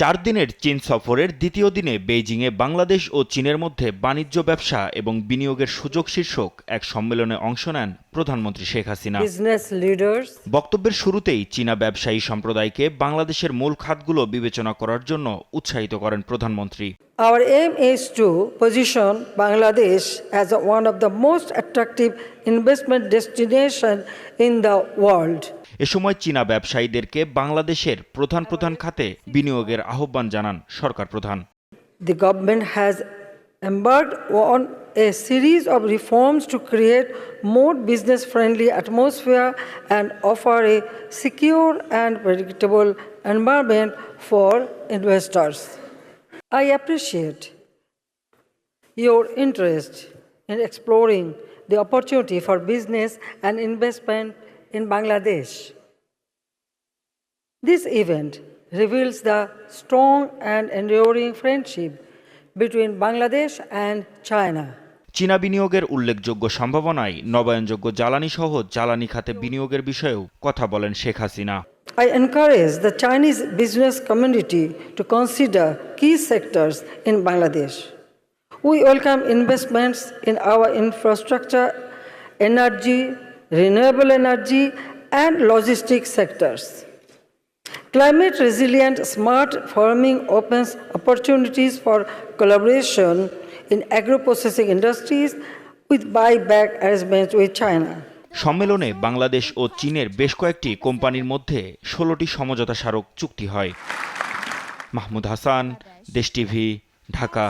4 দিনের চীন সফরের দ্বিতীয় দিনে বেইজিংয়ে বাংলাদেশ ও চীনের মধ্যে বাণিজ্য, ব্যবসা এবং বিনিয়োগের সুযোগ শীর্ষক এক সম্মেলনে অংশ নেন প্রধানমন্ত্রী শেখ হাসিনা। বক্তব্যের শুরুতেই চীনা ব্যবসায়ী সম্প্রদায়কে বাংলাদেশের মূল খাতগুলো বিবেচনা করার জন্য উৎসাহিত করেন প্রধানমন্ত্রী। Our aim is to position Bangladesh as one of the most attractive investment destination in the world. এ সময় চীনা ব্যবসায়ীদেরকে বাংলাদেশের প্রধান খাতে বিনিয়োগের আহ্বান জানান সরকার প্রধান। The government has embarked on a series of reforms to create more business-friendly atmosphere and offer a secure and predictable environment for investors. I appreciate your interest in exploring the opportunity for business and investment in Bangladesh. This event reveals the strong and enduring friendship between Bangladesh and China. চীনা বিনিয়োগের উল্লেখযোগ্য সম্ভাবনায় নবায়নযোগ্য জ্বালানি সহ জ্বালানি খাতে বিনিয়োগের বিষয়েও কথা বলেন Sheikh Hasina. I encourage the Chinese business community to consider key sectors in Bangladesh. We welcome investments in our infrastructure, energy, renewable energy, and logistics sectors. Climate resilient smart farming opens opportunities for collaboration in agro-processing industries with buyback arrangements with China. সম্মেলনে বাংলাদেশ ও চীনের বেশ কয়েকটি কোম্পানির মধ্যে 16টি সমঝোতা স্মারক চুক্তি হয়। মাহমুদ হাসান, দেশ টিভি, ঢাকা।